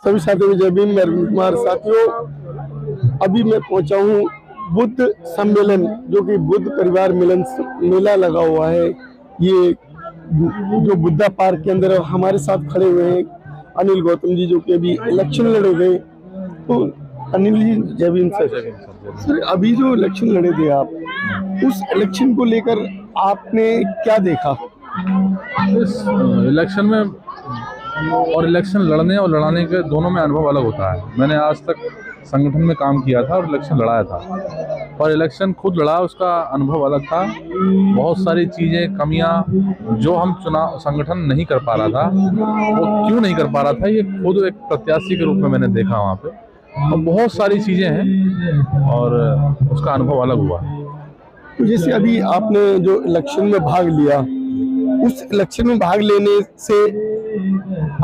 सभी साथियों को जय भीम। मैं अरविंद कुमार। साथियों, अभी मैं पहुंचा हूं बुद्ध सम्मेलन, जो कि बुद्ध परिवार मिलन मेला लगा हुआ है। ये जो बुद्धा पार्क के अंदर हमारे साथ खड़े हुए हैं अनिल गौतम जी, जो कि अभी इलेक्शन लड़े गए। तो अनिल जी, जय भीम सर। सर, अभी जो इलेक्शन लड़े थे आप, उस इलेक्शन को लेकर आपने क्या देखा? इस इलेक्शन में और इलेक्शन लड़ने और लड़ाने के दोनों में अनुभव अलग होता है। मैंने आज तक संगठन में काम किया था और इलेक्शन लड़ाया था, और इलेक्शन खुद लड़ा, उसका अनुभव अलग था। बहुत सारी चीज़ें, कमियां जो हम चुनाव संगठन नहीं कर पा रहा था, वो क्यों नहीं कर पा रहा था, ये खुद एक प्रत्याशी के रूप में मैंने देखा वहाँ पे। और बहुत सारी चीज़ें हैं और उसका अनुभव अलग हुआ। तो जैसे अभी आपने जो इलेक्शन में भाग लिया, उस इलेक्शन में भाग लेने से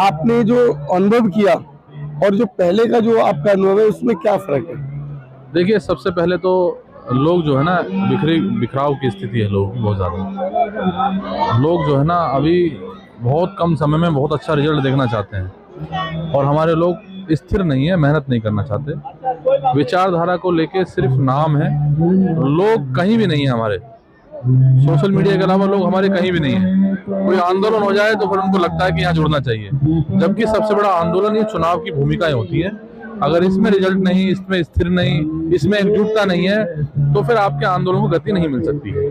आपने जो अनुभव किया और जो पहले का जो आपका अनुभव है, उसमें क्या फर्क है? देखिए, सबसे पहले तो लोग जो है ना, बिखराव की स्थिति है। लोग बहुत ज़्यादा लोग जो है ना, अभी बहुत कम समय में बहुत अच्छा रिजल्ट देखना चाहते हैं, और हमारे लोग स्थिर नहीं है, मेहनत नहीं करना चाहते। विचारधारा को लेके सिर्फ नाम है, लोग कहीं भी नहीं है। हमारे सोशल मीडिया के अलावा लोग हमारे कहीं भी नहीं है। कोई आंदोलन हो जाए तो फिर उनको लगता है कि यहाँ जुड़ना चाहिए, जबकि सबसे बड़ा आंदोलन ये चुनाव की भूमिकाएं होती है। अगर इसमें रिजल्ट नहीं, इसमें स्थिर नहीं, इसमें एकजुटता नहीं है, तो फिर आपके आंदोलन को गति नहीं मिल सकती है।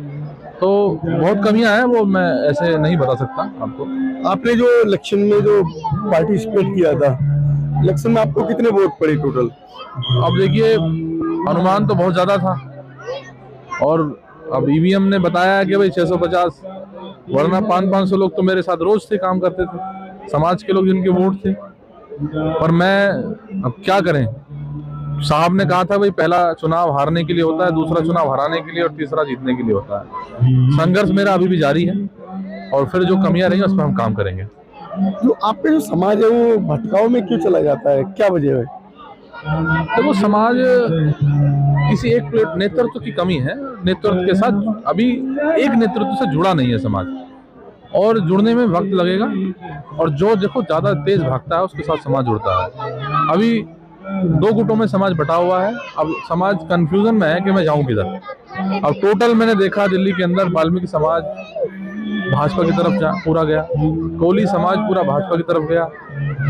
तो बहुत कमियां हैं, वो मैं ऐसे नहीं बता सकता आपको। आपने जो इलेक्शन में जो पार्टिसिपेट किया था, इलेक्शन में आपको कितने वोट पड़े टोटल? अब देखिए, अनुमान तो बहुत ज़्यादा था, और अब ईवीएम ने बताया कि भाई 650, वरना 500 लोग तो मेरे साथ रोज थे, काम करते थे, समाज के लोग जिनके वोट थे। पर मैं, अब क्या करें, साहब ने कहा था भाई पहला चुनाव हारने के लिए होता है, दूसरा चुनाव हराने के लिए, और तीसरा जीतने के लिए होता है। संघर्ष मेरा अभी भी जारी है, और फिर जो कमियां रही उस पर हम काम करेंगे। जो आपका जो समाज है वो भटकाव में क्यों चला जाता है, क्या वजह है? तो वो समाज किसी एक नेतृत्व की कमी है। नेतृत्व के साथ अभी एक नेतृत्व से जुड़ा नहीं है समाज, और जुड़ने में वक्त लगेगा। और जो देखो ज्यादा तेज भागता है उसके साथ समाज जुड़ता है। अभी दो गुटों में समाज बटा हुआ है। अब समाज कंफ्यूजन में है कि मैं जाऊं किधर। अब टोटल मैंने देखा दिल्ली के अंदर, वाल्मीकि समाज भाजपा की तरफ पूरा गया, कोली समाज पूरा भाजपा की तरफ गया,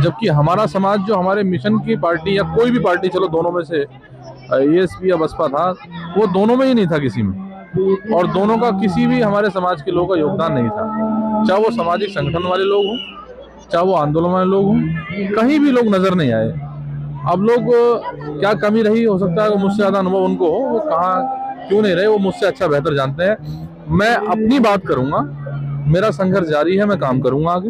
जबकि हमारा समाज जो हमारे मिशन की पार्टी या कोई भी पार्टी, चलो दोनों में से एएसपी या बसपा था, वो दोनों में ही नहीं था किसी में, और दोनों का किसी भी हमारे समाज के लोगों का योगदान नहीं था। चाहे वो सामाजिक संगठन वाले लोग हों, चाहे वो आंदोलन वाले लोग हों, कहीं भी लोग नजर नहीं आए। अब लोग क्या कमी रही, हो सकता है वो मुझसे ज्यादा अनुभव उनको हो, वो कहाँ क्यों नहीं रहे, वो मुझसे अच्छा बेहतर जानते हैं। मैं अपनी बात करूंगा, मेरा संघर्ष जारी है, मैं काम करूंगा आगे,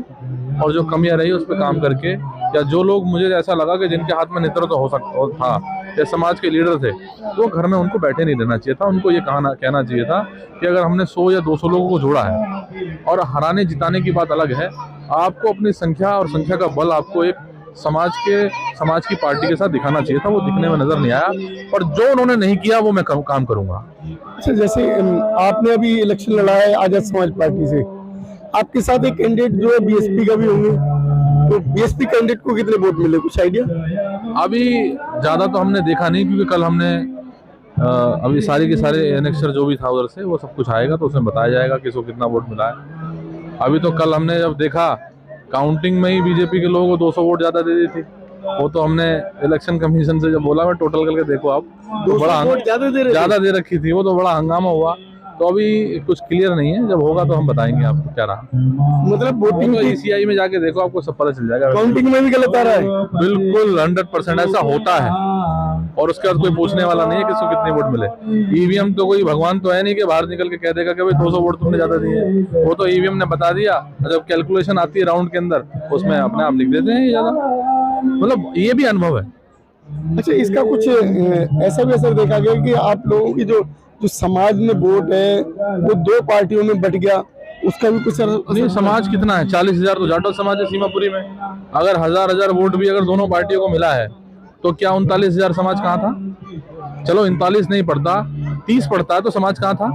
और जो कमियां रही उस पर काम करके, या जो लोग मुझे ऐसा लगा कि जिनके हाथ में नेतृत्व हो सकता था या समाज के लीडर थे, तो घर में उनको बैठे नहीं रहना चाहिए था। उनको ये कहना चाहिए था कि अगर हमने 100 या 200 लोगों को जोड़ा है, और हराने जिताने की बात अलग है, आपको अपनी संख्या और संख्या का बल आपको एक समाज की पार्टी के साथ दिखाना चाहिए था। वो दिखने में नजर नहीं आया, और जो उन्होंने नहीं किया वो मैं काम करूंगा। अच्छा, जैसे आपने अभी इलेक्शन लड़ा है आजाद समाज पार्टी से, आपके साथ एक कैंडिडेट जो है बीएसपी का भी होंगे, तो बीएसपी कैंडिडेट को कितने वोट मिले, कुछ आइडिया? अभी ज्यादा तो हमने देखा नहीं, क्योंकि कल हमने अभी सारे के सारे एनेक्सर जो भी था उधर से, वो सब कुछ आएगा तो उसमें बताया जाएगा किसको कितना वोट मिला है। अभी तो कल हमने जब देखा, काउंटिंग में ही बीजेपी के लोगों को 200 वोट ज्यादा दे दी थी। वो तो हमने इलेक्शन कमीशन से जब बोला, मैं टोटल करके देखो आप, तो बड़ा ज्यादा दे रखी थी, वो तो बड़ा हंगामा हुआ। तो अभी कुछ क्लियर नहीं है, जब होगा तो हम बताएंगे आपको क्या रहा। मतलब वोटिंग ईसीआई में जाके देखो, आपको सब पता चल जाएगा। काउंटिंग में भी गलत आ रहा है? बिल्कुल 100% ऐसा होता है, और उसके बाद कोई पूछने वाला नहीं है किसको कितने वोट मिले। ईवीएम तो कोई भगवान तो है नहीं कि बाहर निकल के कह देगा कि भाई 200 वोट तुमने ज्यादा दिए। वो तो ईवीएम ने बता दिया, जब कैलकुलेशन आती है राउंड के अंदर, उसमें अपने आप लिख देते हैं ज्यादा। मतलब ये भी अनुभव है। अच्छा, इसका कुछ ऐसा भी असर देखा गया कि आप लोगों की जो समाज में वोट है वो दो पार्टियों में बट गया, उसका भी कुछ नहीं? समाज कितना है? 40,000 तो जाटव समाज है सीमापुरी में। अगर हजार वोट भी अगर दोनों पार्टियों को मिला है, तो क्या 39,000 समाज कहाँ था? चलो 39 नहीं पड़ता, 30 पड़ता है, तो समाज कहाँ था?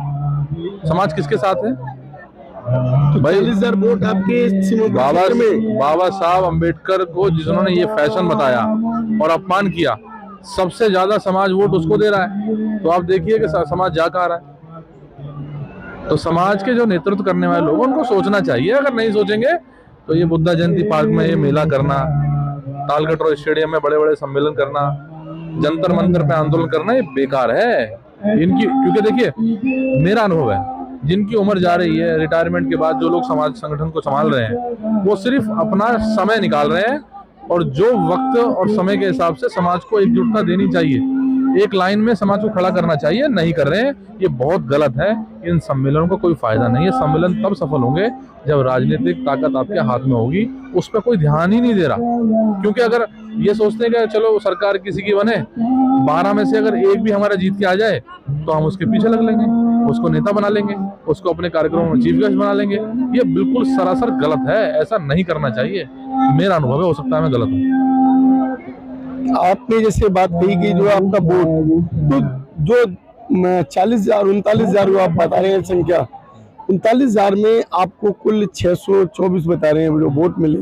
समाज किसके साथ है? तो भाई 40,000 वोट आपके सीमापुर क्षेत्र में। बाबा साहब अम्बेडकर को जिन्होंने ये फैशन बताया और अपमान किया, सबसे ज्यादा समाज वोट उसको दे रहा है। तो आप देखिए कि समाज जा कहाँ रहा है। तो समाज के जो नेतृत्व करने वाले लोग, उनको सोचना चाहिए। अगर नहीं सोचेंगे तो ये बुद्धा जयंती पार्क में ये मेला करना, तालकटोरा स्टेडियम में बड़े बड़े सम्मेलन करना, जंतर मंतर पे आंदोलन करना, ये बेकार है इनकी। क्योंकि देखिए, मेरा अनुभव है, जिनकी उम्र जा रही है, रिटायरमेंट के बाद जो लोग समाज संगठन को संभाल रहे हैं, वो सिर्फ अपना समय निकाल रहे हैं और जो वक्त और समय के हिसाब से समाज को एकजुटता देनी चाहिए, एक लाइन में समाज को खड़ा करना चाहिए, नहीं कर रहे हैं। ये बहुत गलत है। इन सम्मेलनों का कोई फायदा नहीं है। सम्मेलन तब सफल होंगे जब राजनीतिक ताकत आपके हाथ में होगी। उस पर कोई ध्यान ही नहीं दे रहा, क्योंकि अगर ये सोचते हैं कि चलो सरकार किसी की बने, 12 में से अगर एक भी हमारा जीत के आ जाए तो हम उसके पीछे लग लेंगे, उसको नेता बना लेंगे, उसको अपने कार्यक्रमों में चीफ गेस्ट बना लेंगे। ये बिल्कुल सरासर गलत है। ऐसा नहीं करना चाहिए। मेरा अनुभव है, हो सकता है मैं गलत हूँ। आपने जैसे बात कही कि जो आपका वोट, तो जो 40,000 39,000 आप बता रहे हैं संख्या, 39,000 में आपको कुल 624 बता रहे हैं जो वोट मिले।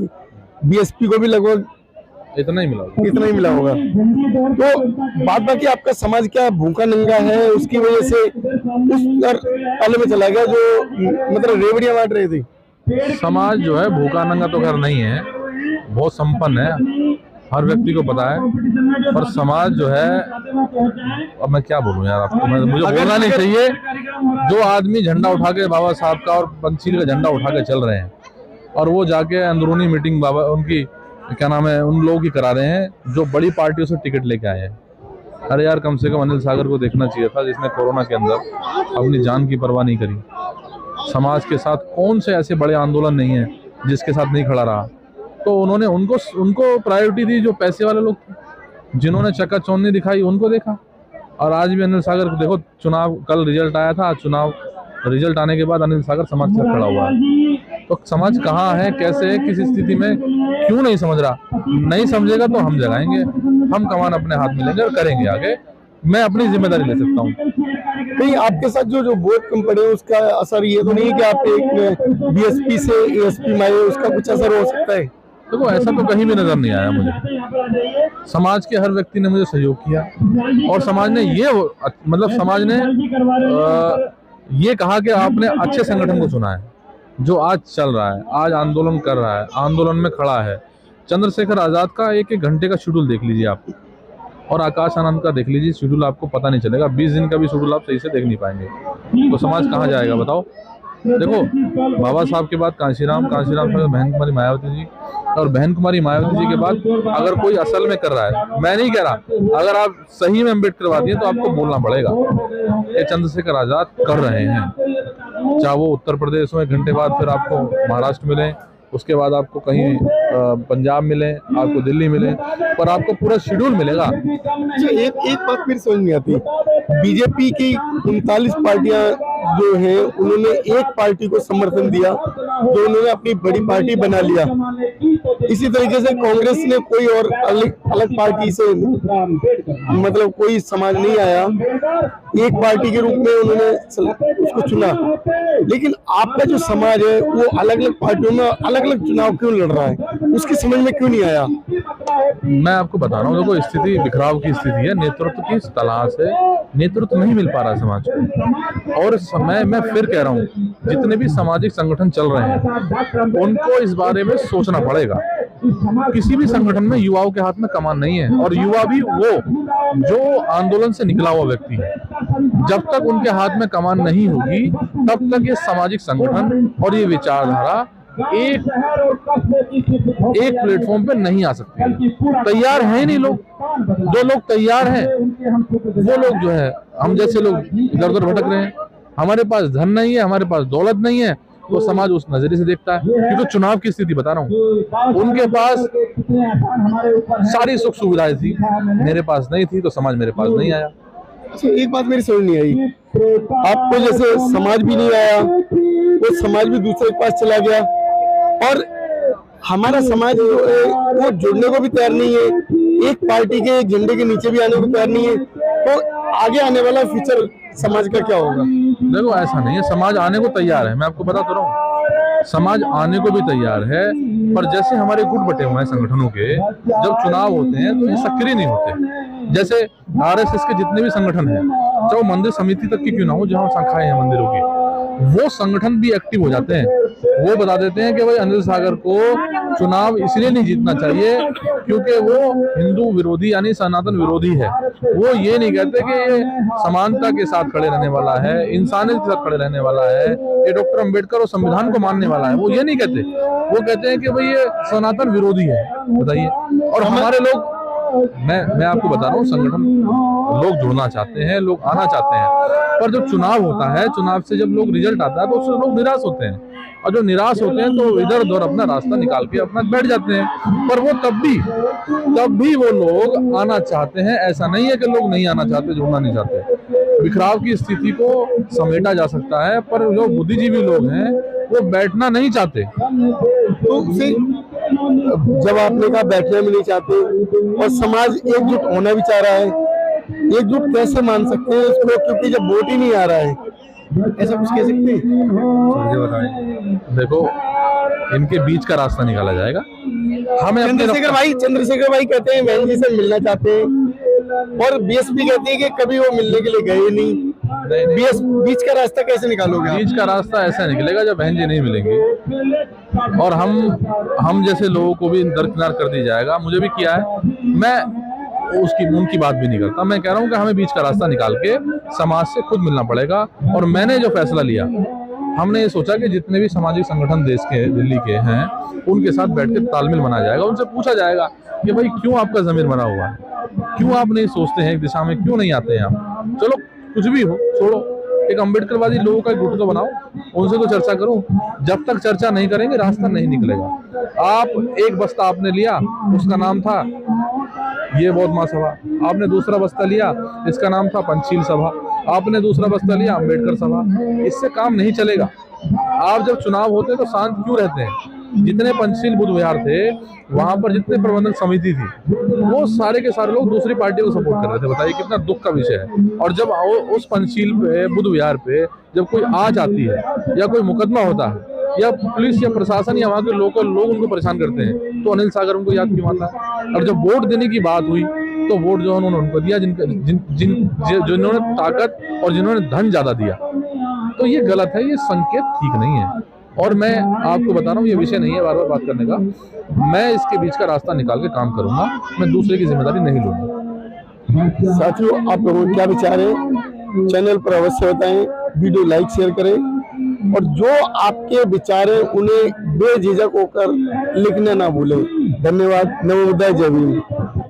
बीएसपी को भी लगभग इतना ही मिला होगा। तो बात बाकी आपका समाज क्या भूखा नंगा है, उसकी वजह से उस पहले में चला गया जो मतलब रेवड़ियां बांट रहे थे। समाज जो है भूखा नंगा तो घर नहीं है, बहुत संपन्न है, हर व्यक्ति को पता है। पर समाज जो है, अब मैं क्या बोलूं यार आपको, मुझे बोलना नहीं चाहिए। जो आदमी झंडा उठा के बाबा साहब का और पंचशील का झंडा उठा के चल रहे हैं, और वो जाके अंदरूनी मीटिंग बाबा उनकी क्या नाम है उन लोगों की करा रहे हैं जो बड़ी पार्टियों से टिकट लेके आए हैं। अरे यार, कम से कम अनिल सागर को देखना चाहिए था, जिसने कोरोना के अंदर अपनी जान की परवाह नहीं करी। समाज के साथ कौन से ऐसे बड़े आंदोलन नहीं है जिसके साथ नहीं खड़ा रहा। तो उन्होंने उनको प्रायोरिटी दी जो पैसे वाले लोग थे, जिन्होंने चकाचौंधी दिखाई उनको देखा। और आज भी अनिल सागर को देखो, चुनाव कल रिजल्ट आया था, चुनाव रिजल्ट आने के बाद अनिल सागर समाज से खड़ा हुआ है। तो समाज कहाँ है, कैसे है, किस स्थिति में, क्यों नहीं समझ रहा। नहीं समझेगा तो हम जगाएंगे, हम कमान अपने हाथ में लेंगे और करेंगे आगे। मैं अपनी जिम्मेदारी ले सकता हूँ। कहीं आपके साथ जो वोट कम पड़े उसका असर ये तो नहीं कि आप एक बीएसपी से एएसपी में आए, उसका कुछ असर हो सकता है? देखो, ऐसा तो कहीं भी नजर नहीं आया मुझे। समाज के हर व्यक्ति ने मुझे सहयोग किया, और समाज ने समाज ने ये कहा कि आपने अच्छे संगठन को चुना है, जो आज चल रहा है, आज आंदोलन कर रहा है, आंदोलन में खड़ा है। चंद्रशेखर आजाद का एक घंटे का शेड्यूल देख लीजिए आप, और आकाश आनंद का देख लीजिए शेड्यूल, आपको पता नहीं चलेगा। 20 दिन का भी शेड्यूल आप सही से देख नहीं पाएंगे। तो समाज कहाँ जाएगा बताओ। देखो, बाबा साहब के बाद कांशीराम के बाद बहन कुमारी मायावती जी, और बहन कुमारी मायावती जी के बाद अगर कोई असल में कर रहा है, मैं नहीं कह रहा, अगर आप सही में अम्बेडकरवादी हैं तो आपको बोलना पड़ेगा। ये चंद्रशेखर आजाद कर रहे हैं, चाहे वो उत्तर प्रदेश में 1 घंटे बाद फिर आपको महाराष्ट्र मिले, उसके बाद आपको कहीं पंजाब मिले, आपको दिल्ली मिले, पर आपको पूरा शेड्यूल मिलेगा। एक बात मेरी समझ नहीं आती, बीजेपी की 39 पार्टियां जो है, उन्होंने एक पार्टी को समर्थन दिया जो उन्होंने अपनी बड़ी पार्टी बना लिया। इसी तरीके से कांग्रेस ने कोई और अलग पार्टी से मतलब कोई समाज नहीं आया, एक पार्टी के रूप में उन्होंने उसको चुना। लेकिन आपका जो समाज है वो अलग अलग पार्टियों में अलग अलग चुनाव क्यों लड़ रहा है, उसकी समझ में क्यों नहीं आया? मैं आपको बता रहा हूँ, देखो स्थिति बिखराव की स्थिति है, नेतृत्व की तलाश है, नेतृत्व नहीं मिल पा रहा समाज को। और मैं फिर कह रहा हूँ, जितने भी सामाजिक संगठन चल रहे हैं उनको इस बारे में सोचना पड़ेगा। किसी भी संगठन में युवाओं के हाथ में कमान नहीं है, और युवा भी वो जो आंदोलन से निकला हुआ व्यक्ति है। जब तक उनके हाथ में कमान नहीं होगी तब तक ये सामाजिक संगठन और ये विचारधारा एक प्लेटफॉर्म पे नहीं आ सकती। तैयार है नहीं लोग। जो लोग तैयार हैं वो लोग जो है, हम जैसे लोग इधर उधर भटक रहे हैं। हमारे पास धन नहीं है, हमारे पास दौलत नहीं है, तो समाज उस नजरिए से देखता है। क्योंकि चुनाव की स्थिति बता रहा हूँ, उनके पास सारी सुख सुविधाएं थी, मेरे पास नहीं थी, तो समाज मेरे पास नहीं आया। अच्छा, एक बात मेरी समझ नहीं आई, आपको जैसे समाज भी नहीं आया, वो समाज भी दूसरे के पास चला गया, और हमारा समाज जो है वो जुड़ने को भी तैयार नहीं है, एक पार्टी के झंडे के नीचे भी आने को तैयार नहीं है। तो आगे आने वाला फ्यूचर समाज का क्या होगा? देखो, ऐसा नहीं है, समाज आने को तैयार है, मैं आपको बता तो रहा हूँ। समाज आने को भी तैयार है, पर जैसे हमारे गुट बटे हुए हैं संगठनों के, जब चुनाव होते हैं तो ये सक्रिय नहीं होते। जैसे आरएसएस के जितने भी संगठन हैं, चाहे वो मंदिर समिति तक की क्यों ना हो, जहां शाखाएं हैं मंदिरों की, वो संगठन भी एक्टिव हो जाते हैं। वो बता देते हैं कि भाई अनिल सागर को चुनाव इसलिए नहीं जीतना चाहिए क्योंकि वो हिंदू विरोधी यानी सनातन विरोधी है। वो ये नहीं कहते कि ये समानता के साथ खड़े रहने वाला है, इंसानियत के साथ खड़े रहने वाला है, ये डॉक्टर अंबेडकर और संविधान को मानने वाला है। वो ये नहीं कहते, वो कहते हैं कि भाई ये सनातन विरोधी है। बताइए। और हमारे लोग, मैं आपको बता रहा हूँ, संगठन लोग जुड़ना चाहते हैं, लोग आना चाहते हैं, पर जब चुनाव होता है, चुनाव से जब लोग रिजल्ट आता है तो उससे लोग निराश होते हैं, और जो निराश होते हैं तो इधर उधर अपना रास्ता निकाल के अपना बैठ जाते हैं। पर वो तब भी वो लोग आना चाहते हैं। ऐसा नहीं है कि लोग नहीं आना चाहते, जुड़ना नहीं चाहते। बिखराव की स्थिति को समेटा जा सकता है, पर जो बुद्धिजीवी लोग हैं वो बैठना नहीं चाहते। तो फिर जब आपने कहा बैठना भी नहीं चाहते और समाज एकजुट होना भी चाह रहा है, एकजुट कैसे मान सकते हैं इसको, क्योंकि जब वोट ही नहीं आ रहा है, ऐसा कुछ कह सकते हैं? मुझे बताएं। देखो, इनके बीच का रास्ता निकाला जाएगा। हमें चंद्रशेखर भाई कहते हैं बहन जी से मिलना चाहते हैं, और बीएसपी कहती है कि कभी वो मिलने के लिए गए नहीं। बीच का रास्ता कैसे निकालोगे? बीच का रास्ता ऐसा निकलेगा जब बहन जी नहीं मिलेंगी और हम जैसे लोगों को भी दरकिनार कर दिया जाएगा। मुझे भी किया है, मैं उनकी बात भी नहीं करता। मैं कह रहा हूँ कि हमें बीच का रास्ता निकाल के समाज से खुद मिलना पड़ेगा। और मैंने जो फैसला लिया, हमने ये सोचा कि जितने भी सामाजिक संगठन देश के, दिल्ली के हैं, उनके साथ बैठ के तालमेल बनाया जाएगा। उनसे पूछा जाएगा कि भाई क्यों आपका जमीर बना हुआ है, क्यों आप नहीं सोचते हैं एक दिशा में, क्यों नहीं आते हैं आप? चलो कुछ भी हो, छोड़ो, एक अम्बेडकरवादी लोगों का गुट तो बनाओ, उनसे तो चर्चा करो। जब तक चर्चा नहीं करेंगे रास्ता नहीं निकलेगा। आप एक बस्ता आपने लिया, उसका नाम था ये बौद्ध महासभा, आपने दूसरा बस्ता लिया, इसका नाम था पंचशील सभा, आपने दूसरा बस्ता लिया अम्बेडकर सभा। इससे काम नहीं चलेगा। आप जब चुनाव होते तो शांत क्यों रहते हैं? जितने पंचशील बुद्ध विहार थे, वहां पर जितने प्रबंधक समिति थी, वो सारे के सारे लोग दूसरी पार्टी को सपोर्ट कर रहे थे। बताइए कितना दुख का विषय है। और जब उस पंचशील पे, बुद्ध विहार पे जब कोई आज आती है या कोई मुकदमा होता है या पुलिस या प्रशासन या वहाँ के लोग उनको परेशान करते हैं, तो अनिल सागर उनको याद क्यों आता है? और जब वोट देने की बात हुई तो वोट जो उन्होंने उनको दिया जिन्होंने ताकत और जिन्होंने धन ज्यादा दिया। तो ये गलत है, ये संकेत ठीक नहीं है। और मैं आपको बता रहा हूँ, ये विषय नहीं है बार बार बात करने का। मैं इसके बीच का रास्ता निकाल के काम करूंगा, मैं दूसरे की जिम्मेदारी नहीं लूंगा। साथियों, आप लोगों के क्या विचार है चैनल पर अवश्य बताएं, वीडियो लाइक शेयर करें, और जो आपके विचार है उन्हें बेझिझक होकर लिखने ना भूलें। धन्यवाद। नमो बुद्धाय, जय भीम।